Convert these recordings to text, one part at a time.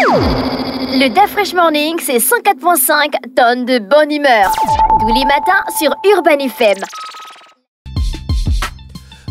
Le DAF Fresh Morning, c'est 104.5 tonnes de bonne humeur. Tous les matins sur Urban FM.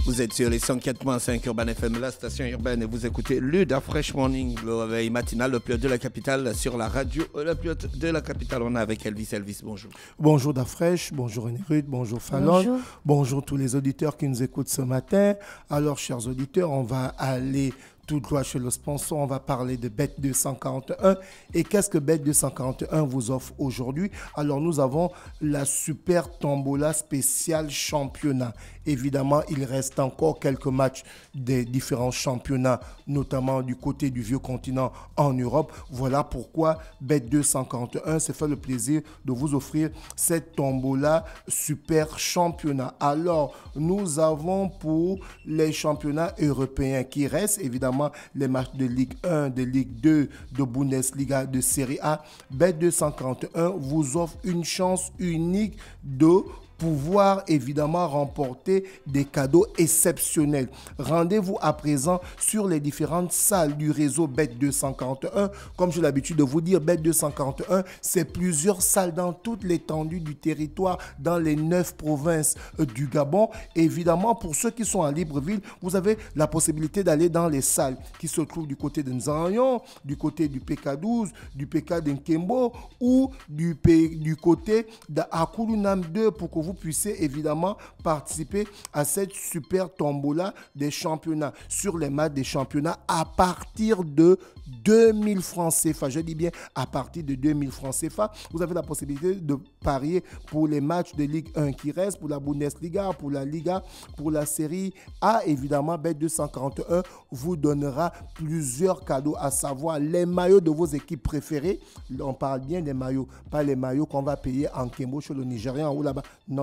Vous êtes sur les 104.5 Urban FM, la station urbaine, et vous écoutez le DAF Fresh Morning, le réveil matinal, le plus haut de la capitale, sur la radio, le plus haut de la capitale. On est avec Elvis. Elvis, bonjour. Bonjour DAF Fresh, bonjour René Rude, bonjour Fallon, bonjour tous les auditeurs qui nous écoutent ce matin. Alors, chers auditeurs, on va aller tout droit chez le sponsor, on va parler de Bet241. Et qu'est-ce que Bet241 vous offre aujourd'hui? Alors, nous avons la super tombola spéciale championnat. Évidemment, il reste encore quelques matchs des différents championnats, notamment du côté du vieux continent en Europe. Voilà pourquoi Bet241 s'est fait le plaisir de vous offrir cette tombola super championnat. Alors, nous avons pour les championnats européens qui restent, évidemment, les matchs de Ligue 1, de Ligue 2, de Bundesliga, de Serie A. Bet241 vous offre une chance unique de pouvoir évidemment remporter des cadeaux exceptionnels. Rendez-vous à présent sur les différentes salles du réseau Bet241. Comme j'ai l'habitude de vous dire, Bet241, c'est plusieurs salles dans toute l'étendue du territoire, dans les 9 provinces du Gabon. Évidemment, pour ceux qui sont à Libreville, vous avez la possibilité d'aller dans les salles qui se trouvent du côté de Nzanyon, du côté du PK12, du PK d'Nkembo ou du côté d'Akulunam 2 pour que vous puissiez évidemment participer à cette super tombola des championnats. Sur les matchs des championnats à partir de 2000 francs CFA. Je dis bien à partir de 2000 francs CFA. Vous avez la possibilité de parier pour les matchs de Ligue 1 qui restent, pour la Bundesliga, pour la Liga, pour la Série A. Évidemment, Bet241 vous donnera plusieurs cadeaux, à savoir les maillots de vos équipes préférées. On parle bien des maillots, pas les maillots qu'on va payer en Kembo chez le Nigérian ou là-bas. Non.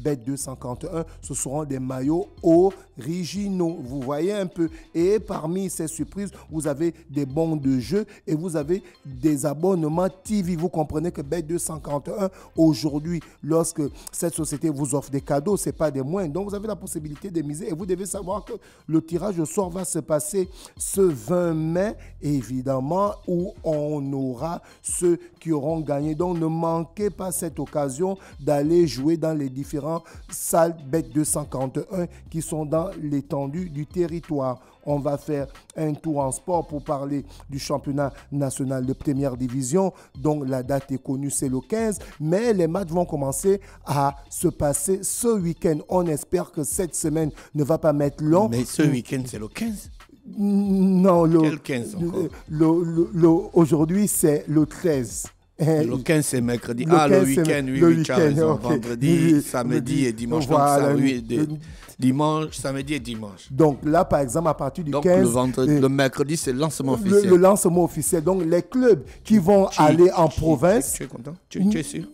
Bet241, ce seront des maillots originaux. Vous voyez un peu. Et parmi ces surprises, vous avez des bons de jeu et vous avez des abonnements TV. Vous comprenez que Bet241, aujourd'hui, lorsque cette société vous offre des cadeaux, ce n'est pas des moindres. Donc, vous avez la possibilité de miser et vous devez savoir que le tirage au sort va se passer ce 20 mai, évidemment, où on aura ceux qui auront gagné. Donc, ne manquez pas cette occasion d'aller jouer dans les différentes salles Bet241 qui sont dans l'étendue du territoire. On va faire un tour en sport pour parler du championnat national de première division. Donc la date est connue, c'est le 15. Mais les matchs vont commencer à se passer ce week-end. On espère que cette semaine ne va pas mettre long. Mais ce week-end, c'est le 15? Non, Quel 15 encore? aujourd'hui, c'est le 13. Le 15, c'est mercredi. Le week-end, oui, tu as raison. Okay. Vendredi, samedi et dimanche. Voilà, donc, dimanche, samedi et dimanche. Donc là, par exemple, à partir du 15... Le mercredi, c'est le lancement officiel. Le lancement officiel. Donc, les clubs qui vont aller en province... Tu es content? Tu es sûr?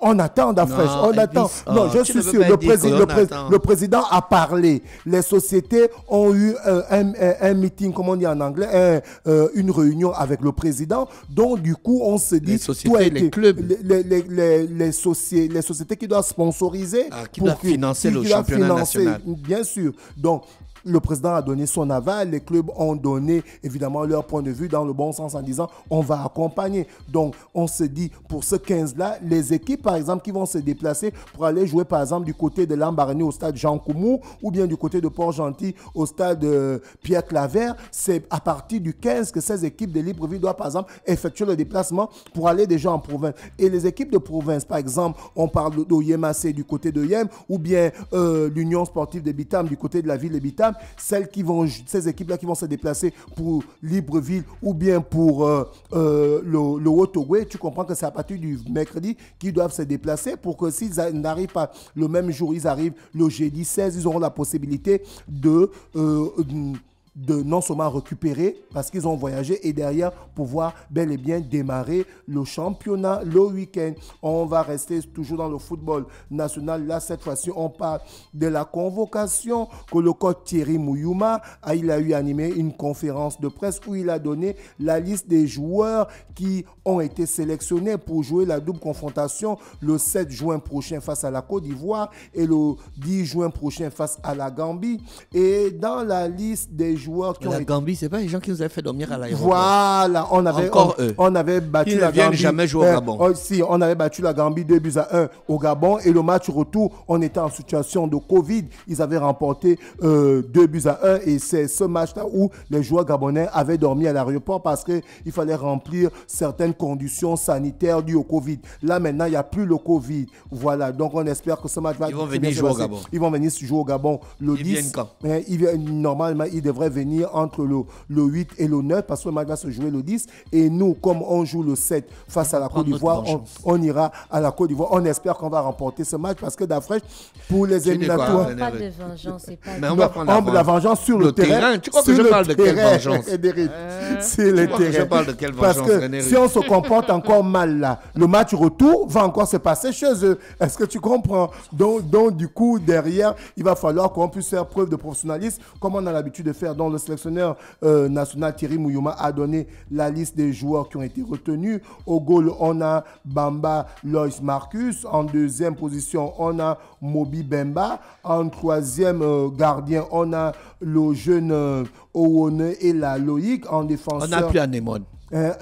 On attend, Dafresh, on attend. Non, je suis sûr, le président a parlé. Les sociétés ont eu un meeting, comme on dit en anglais, une réunion avec le président. Donc, du coup, on se dit... Les sociétés, les clubs. Les sociétés qui doivent sponsoriser. Qui doivent financer le championnat national. Bien sûr. Donc, le président a donné son aval, les clubs ont donné évidemment leur point de vue dans le bon sens en disant on va accompagner. Donc on se dit pour ce 15-là, les équipes par exemple qui vont se déplacer pour aller jouer par exemple du côté de Lambaréné au stade Jean Koumou ou bien du côté de Port-Gentil au stade Pierre Claver, c'est à partir du 15 que ces équipes de Libreville doivent par exemple effectuer le déplacement pour aller déjà en province. Et les équipes de province, par exemple, on parle d'Oyem-AC du côté de Yem ou bien l'Union sportive de Bitam du côté de la ville de Bitam. Ces équipes-là qui vont se déplacer pour Libreville ou bien pour le Haut-Ogooué, tu comprends que c'est à partir du mercredi qu'ils doivent se déplacer pour que s'ils n'arrivent pas le même jour, ils arrivent le jeudi 16, ils auront la possibilité de non seulement récupérer parce qu'ils ont voyagé et derrière pouvoir bel et bien démarrer le championnat le week-end. On va rester toujours dans le football national. Là, cette fois-ci, on parle de la convocation que le coach Thierry Mouyouma il a eu animé une conférence de presse où il a donné la liste des joueurs qui ont été sélectionnés pour jouer la double confrontation le 7 juin prochain face à la Côte d'Ivoire et le 10 juin prochain face à la Gambie. Et dans la liste des joueurs joueurs qui ont la été... Gambie, c'est pas les gens qui nous avaient fait dormir à l'aéroport. Voilà, on avait battu la Gambie. Jamais jouer au Gabon. Si, on avait battu la Gambie 2-1 au Gabon et le match retour, on était en situation de Covid. Ils avaient remporté 2-1 et c'est ce match-là où les joueurs gabonais avaient dormi à l'aéroport parce qu'il fallait remplir certaines conditions sanitaires dues au Covid. Là, maintenant, il n'y a plus le Covid. Voilà, donc on espère que ce match va... Ils vont venir jouer au Gabon. Ils vont venir jouer au Gabon le 10. Ils viennent quand? Normalement, ils devraient venir entre le 8 et le 9 parce que le match va se jouer le 10. Et nous, comme on joue le 7 face à la Côte d'Ivoire, on ira à la Côte d'Ivoire. On espère qu'on va remporter ce match parce que d'Afresh, pour les éliminatoires... Pas de vengeance, c'est pas... Mais on va prendre la vengeance sur le terrain. Tu crois que je parle de quelle vengeance? C'est le terrain. Je parle de quelle vengeance? Parce que si on se comporte encore mal là, le match retour va encore se passer chez eux. Est-ce que tu comprends? Donc, du coup, derrière, il va falloir qu'on puisse faire preuve de professionnalisme, comme on a l'habitude de faire. Donc, le sélectionneur national Thierry Mouyouma a donné la liste des joueurs qui ont été retenus. Au goal, on a Bamba Loïs Marcus. En deuxième position, on a Mobi Bemba. En troisième gardien, on a le jeune Owone et la Loïc. En défenseur... On n'a plus Anémone.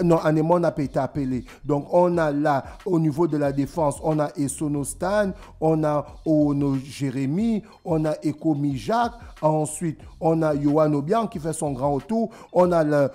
Non, Anémone n'a pas été appelé. Donc, on a là, au niveau de la défense, on a Essonostan, on a Owono Jérémy, on a Ekomi Jacques. Ensuite, on a Yohan Obiang qui fait son grand retour. On a le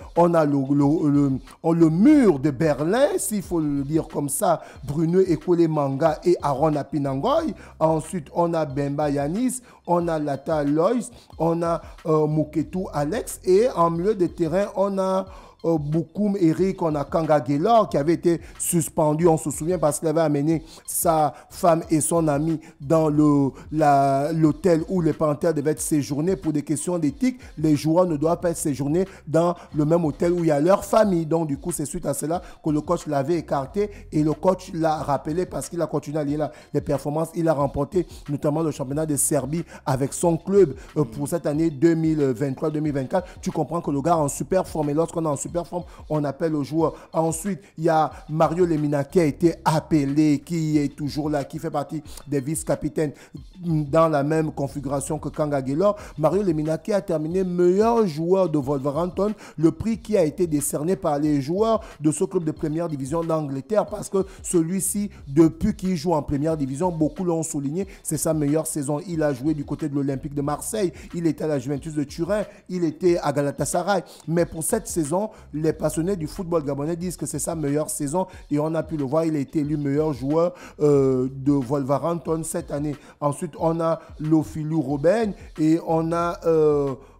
mur de Berlin, s'il faut le dire comme ça, Bruno Ekole Manga et Aaron Apinangoy. Ensuite, on a Bemba Yanis, on a Lata Loïs, on a Muketu Alex. Et en milieu de terrain, on a... Boukoum Eric, on a Kanga Gaylor qui avait été suspendu, on se souvient, parce qu'il avait amené sa femme et son ami dans l'hôtel où les Panthères devaient séjourner pour des questions d'éthique. Les joueurs ne doivent pas séjourner dans le même hôtel où il y a leur famille. Donc du coup, c'est suite à cela que le coach l'avait écarté et le coach l'a rappelé parce qu'il a continué à lier les performances. Il a remporté notamment le championnat de Serbie avec son club pour cette année 2023-2024. Tu comprends que le gars est en super forme et lorsqu'on est en super forme, on appelle le joueur. Ensuite, il y a Mario Lemina qui a été appelé, qui est toujours là, qui fait partie des vice-capitaines dans la même configuration que Kanga Gaylor. Mario Lemina qui a terminé meilleur joueur de Wolverhampton, le prix qui a été décerné par les joueurs de ce club de première division d'Angleterre parce que celui-ci, depuis qu'il joue en première division, beaucoup l'ont souligné, c'est sa meilleure saison. Il a joué du côté de l'Olympique de Marseille, il était à la Juventus de Turin, il était à Galatasaray. Mais pour cette saison, les passionnés du football gabonais disent que c'est sa meilleure saison et on a pu le voir, il a été élu meilleur joueur de Wolverhampton cette année. Ensuite, on a Lofilou Robben et on a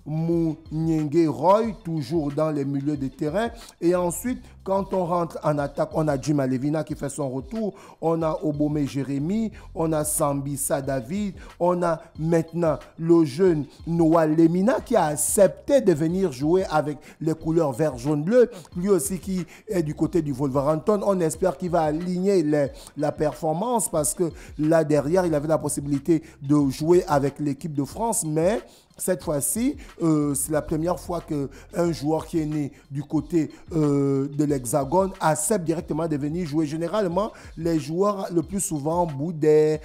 Mouniengue Roy, toujours dans les milieux de terrain. Et ensuite, quand on rentre en attaque, on a Jim Alevina qui fait son retour, on a Obome Jérémy, on a Sambisa David, on a maintenant le jeune Noah Lemina qui a accepté de venir jouer avec les couleurs vert, jaune, bleu. Lui aussi qui est du côté du Wolverhampton. On espère qu'il va aligner la performance parce que là derrière, il avait la possibilité de jouer avec l'équipe de France, mais cette fois-ci, c'est la première fois qu'un joueur qui est né du côté de l'Hexagone accepte directement de venir jouer. Généralement, les joueurs le plus souvent boudaient.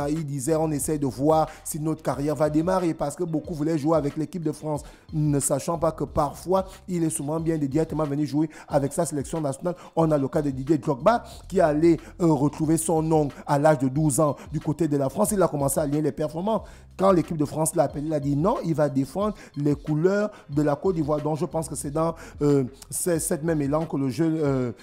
Il disait, on essaie de voir si notre carrière va démarrer parce que beaucoup voulaient jouer avec l'équipe de France, ne sachant pas que parfois, il est souvent bien de directement venir jouer avec sa sélection nationale. On a le cas de Didier Drogba qui allait retrouver son nom à l'âge de 12 ans du côté de la France. Il a commencé à lier les performances. Quand l'équipe de France l'a appelé, il a dit non, il va défendre les couleurs de la Côte d'Ivoire. Donc je pense que c'est dans cette même élan que le jeune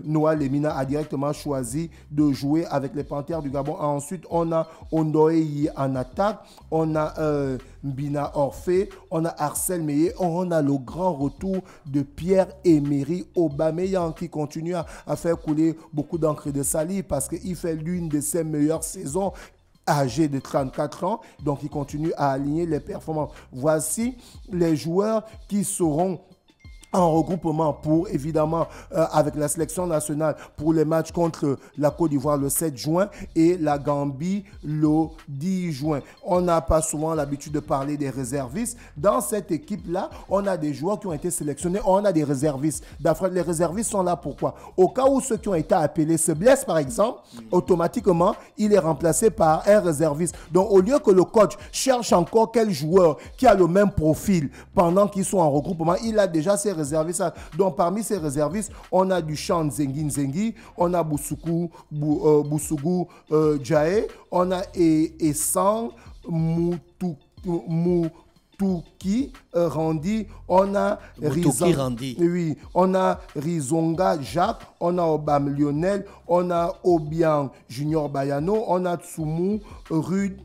Noah Lemina a directement choisi de jouer avec les Panthères du Gabon. Ensuite, on a Ondoei en attaque, on a Mbina Orphée, on a Arcel Meillet, on a le grand retour de Pierre-Emery Aubameyang qui continue à faire couler beaucoup d'encre de salive parce qu'il fait l'une de ses meilleures saisons, âgé de 34 ans, donc il continue à aligner les performances. Voici les joueurs qui seront en regroupement pour, évidemment, avec la sélection nationale pour les matchs contre la Côte d'Ivoire le 7 juin et la Gambie le 10 juin. On n'a pas souvent l'habitude de parler des réservistes. Dans cette équipe-là, on a des joueurs qui ont été sélectionnés, on a des réservistes. Les réservistes sont là pourquoi? Au cas où ceux qui ont été appelés se blessent, par exemple, automatiquement, il est remplacé par un réserviste. Donc, au lieu que le coach cherche encore quel joueur qui a le même profil pendant qu'ils sont en regroupement, il a déjà ses réservistes. Donc, parmi ces réservistes, on a Duchamp Nzengi, on a Boussougou Djaé, on a Essang Moutouki Randi, on a Randi. On a Rizonga Jacques, on a Obam Lionel, on a Obiang Junior Bayano, on a Tsoumou Rude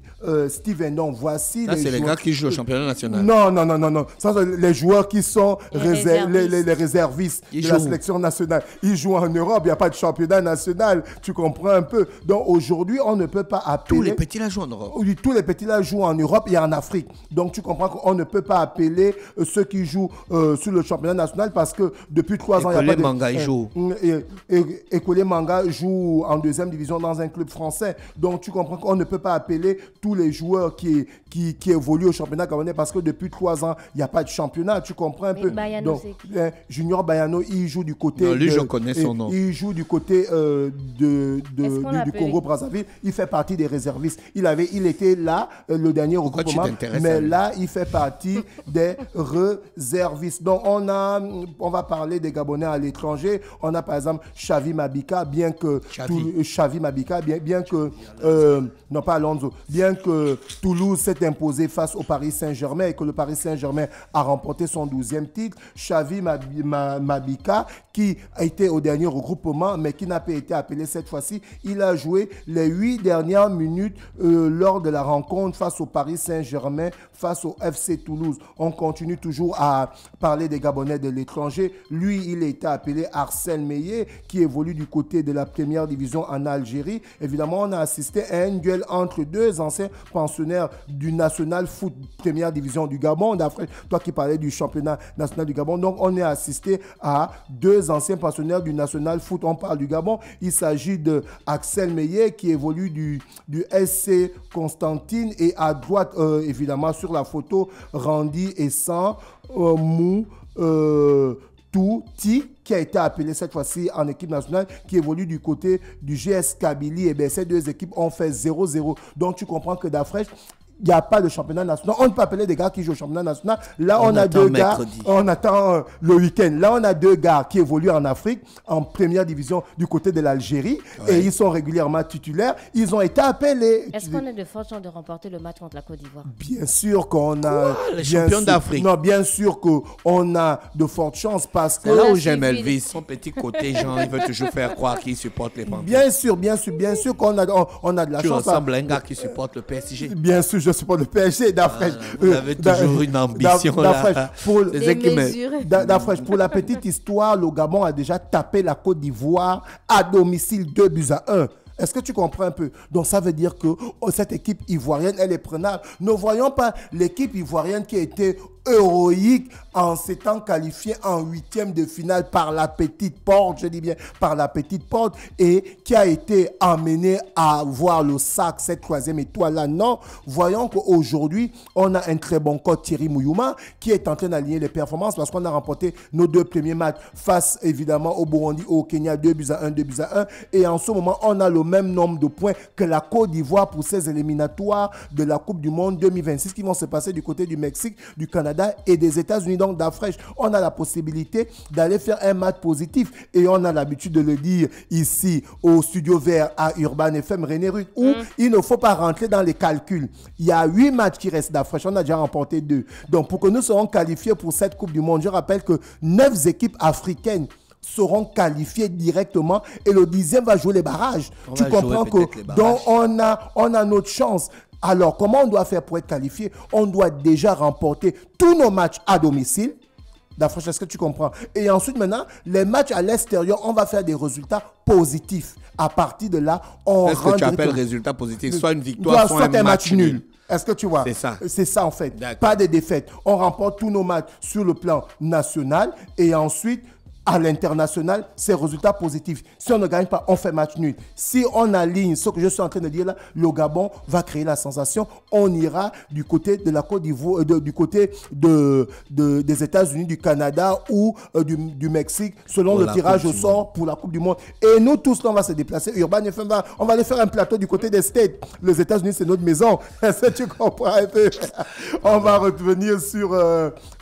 Steven. Donc voici ça, c'est les gars qui jouent au championnat national. Non. Ça, c'est les joueurs qui sont les réservistes de la sélection nationale. Ils jouent en Europe, il n'y a pas de championnat national. Tu comprends un peu. Donc aujourd'hui, on ne peut pas appeler... Tous les petits là jouent en Europe. Oui, tous les petits là jouent en Europe et en Afrique. Donc tu comprends qu'on ne peut pas appeler ceux qui jouent sur le championnat national parce que depuis 3 ans, il n'y a pas de... Manga joue. Écolé Manga joue en 2e division dans un club français. Donc tu comprends qu'on ne peut pas appeler tous les joueurs qui évoluent au championnat gabonais parce que depuis 3 ans, il n'y a pas de championnat. Tu comprends un peu. Bayano, donc, Junior Bayano, il joue du côté... Non, lui, je connais son nom. Il joue du côté du Congo-Brazzaville. Il fait partie des réservistes. Il était là, le dernier regroupement. Mais là, il fait partie des réservistes. Donc, on va parler des Gabonais à l'étranger. On a par exemple Xavi Mabika, bien que non pas Alonso, bien que Toulouse s'est imposé face au Paris Saint-Germain et que le Paris Saint-Germain a remporté son 12e titre. Xavi Mabika, qui a été au dernier regroupement, mais qui n'a pas été appelé cette fois-ci, il a joué les 8 dernières minutes lors de la rencontre face au Paris Saint-Germain, face au FC Toulouse. On continue toujours à parler des Gabonais de l'étranger. Lui, il a été appelé Arsène Meillet, qui évolue du côté de la première division en Algérie. Évidemment, on a assisté à un duel entre 2 anciens pensionnaires du National Foot première division du Gabon. Toi qui parlais du championnat national du Gabon. Donc, on est assisté à 2 anciens pensionnaires du National Foot. On parle du Gabon. Il s'agit de Axel Meillet qui évolue du SC Constantine et à droite, évidemment, sur la photo, Randy Essang Touti, qui a été appelé cette fois-ci en équipe nationale, qui évolue du côté du GS Kabylie. Et bien, ces 2 équipes ont fait 0-0. Donc, tu comprends que d'Afresh, il n'y a pas de championnat national. On ne peut appeler des gars qui jouent au championnat national. Là, on a 2 gars. On attend le week-end. Là, on a 2 gars qui évoluent en Afrique, en première division du côté de l'Algérie. Ouais. Et ils sont régulièrement titulaires. Ils ont été appelés. Est-ce qu'on a de fortes chances de remporter le match contre la Côte d'Ivoire? Bien sûr qu'on a. Les champions d'Afrique. Non, bien sûr qu'on a de fortes chances parce que. C'est là où j'aime Elvis. Son petit côté, genre, il veut toujours faire croire qu'il supporte les Panthères. Bien sûr qu'on a, on a de la chance. Tu ressembles à un gars qui supporte le PSG. Bien sûr, je supporte le PSG d'Afresh. Vous avez toujours une ambition là. D'Afresh, pour la petite histoire, le Gabon a déjà tapé la Côte d'Ivoire à domicile 2-1. Est-ce que tu comprends un peu? Donc ça veut dire que cette équipe ivoirienne, elle est prenable. Ne voyons pas l'équipe ivoirienne qui a été héroïque en s'étant qualifiée en 8e de finale par la petite porte, je dis bien par la petite porte, et qui a été amenée à voir le sac, cette 3e étoile-là. Non, voyons qu'aujourd'hui, on a un très bon coach, Thierry Mouyouma, qui est en train d'aligner les performances parce qu'on a remporté nos 2 premiers matchs face évidemment au Burundi, au Kenya, 2-1. Et en ce moment, on a le même nombre de points que la Côte d'Ivoire pour ces éliminatoires de la Coupe du Monde 2026 qui vont se passer du côté du Mexique, du Canada et des États-Unis. Donc d'Afresh, on a la possibilité d'aller faire un match positif et on a l'habitude de le dire ici au Studio Vert à Urban FM René Ruth où il ne faut pas rentrer dans les calculs. Il y a 8 matchs qui restent d'Afresh, on a déjà remporté 2. Donc pour que nous serons qualifiés pour cette Coupe du Monde, je rappelle que 9 équipes africaines seront qualifiés directement et le 10e va jouer les barrages. Tu comprends que donc on a notre chance. Alors, comment on doit faire pour être qualifié? On doit déjà remporter tous nos matchs à domicile. D'Afresh, est-ce que tu comprends? Et ensuite, maintenant, les matchs à l'extérieur, on va faire des résultats positifs. À partir de là, on rentre. Qu'est-ce que tu appelles résultat positif? Soit une victoire, soit un match nul. Est-ce que tu vois? C'est ça. C'est ça en fait. Pas de défaites. On remporte tous nos matchs sur le plan national et ensuite, à l'international, c'est résultat positif. Si on ne gagne pas, on fait match nul. Si on aligne ce que je suis en train de dire là, le Gabon va créer la sensation. On ira du côté de la Côte d'Ivoire, du côté des États-Unis, du Canada ou du Mexique, selon le tirage au sort pour la Coupe du Monde. Et nous tous, là, on va se déplacer. Urban FM, on va aller faire un plateau du côté des States. Les États-Unis, c'est notre maison. Est-ce que tu comprends un peu? On va revenir sur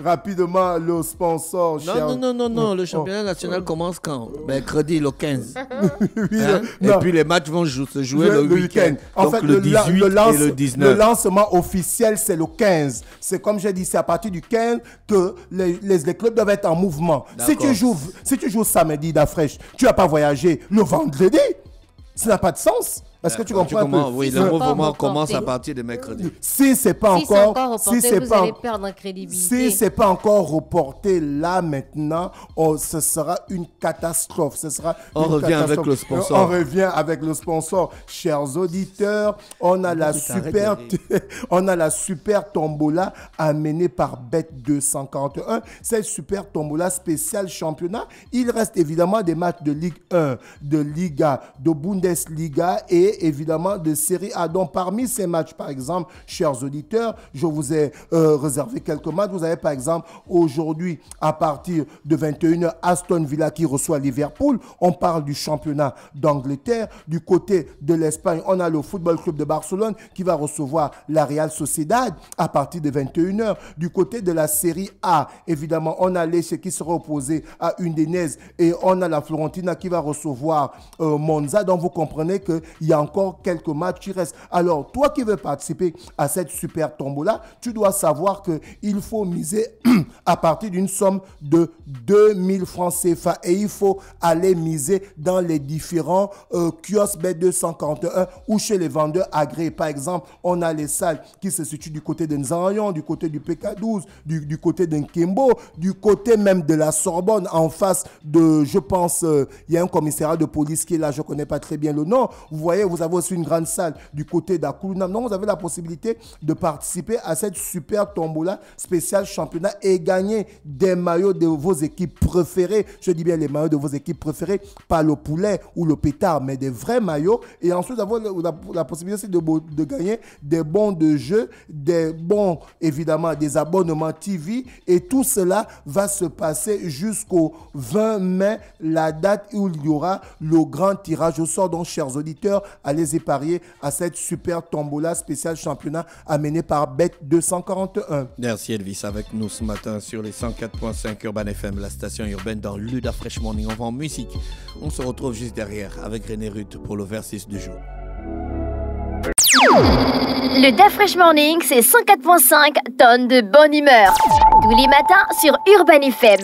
rapidement le sponsor. Non, le championnat national commence quand? Mercredi, le 15. Et puis les matchs vont se jouer le week-end. En fait, le 18 et le 19. Le lancement officiel, c'est le 15. C'est comme j'ai dit, c'est à partir du 15 que les clubs doivent être en mouvement. Si tu joues samedi d'Afresh, tu n'as pas voyagé le vendredi. Ça n'a pas de sens. Est-ce que tu comprends un peu? Oui, le mouvement commence à partir de mercredi. Si c'est pas encore reporté, vous allez perdre en crédibilité. Si c'est pas encore reporté là maintenant, ce sera une catastrophe. On revient avec le sponsor. On revient avec le sponsor. Chers auditeurs, on a la super tombola amenée par Bet241. Cette super tombola spéciale championnat. Il reste évidemment des matchs de Ligue 1, de Liga, de Bundesliga et évidemment de Série A. Donc parmi ces matchs, par exemple, chers auditeurs, je vous ai réservé quelques matchs. Vous avez par exemple aujourd'hui à partir de 21h Aston Villa qui reçoit Liverpool. On parle du championnat d'Angleterre. Du côté de l'Espagne, on a le Football Club de Barcelone qui va recevoir la Real Sociedad à partir de 21h. Du côté de la Série A, évidemment, on a Lecce qui sera opposé à Udinese et on a la Fiorentina qui va recevoir Monza. Donc vous comprenez qu'il y a encore quelques matchs qui restent. Alors, toi qui veux participer à cette super tombola, tu dois savoir qu'il faut miser à partir d'une somme de 2000 francs CFA et il faut aller miser dans les différents kiosques Bet241 ou chez les vendeurs agréés. Par exemple, on a les salles qui se situent du côté de Nzarayon, du côté du PK12, du côté de Nkembo, du côté même de la Sorbonne, en face de, je pense, il y a un commissariat de police qui est là, je ne connais pas très bien le nom. Vous voyez, vous avez aussi une grande salle du côté d'Akulunam. Donc, vous avez la possibilité de participer à cette super tombola spéciale championnat et gagner des maillots de vos équipes préférées. Je dis bien les maillots de vos équipes préférées, pas le poulet ou le pétard, mais des vrais maillots. Et ensuite, avoir la possibilité de gagner des bons de jeu, des bons, évidemment, des abonnements TV. Et tout cela va se passer jusqu'au 20 mai, la date où il y aura le grand tirage au sort. Donc, chers auditeurs, allez parier à cette super tombola spéciale championnat amenée par Bet241. Merci Elvis avec nous ce matin sur les 104.5 Urban FM, la station urbaine dans Luda Fresh Morning. On va en musique. On se retrouve juste derrière avec René Ruth pour le versus du jour. Le Da Fresh Morning, c'est 104.5 tonnes de bonne humeur. Tous les matins sur Urban FM.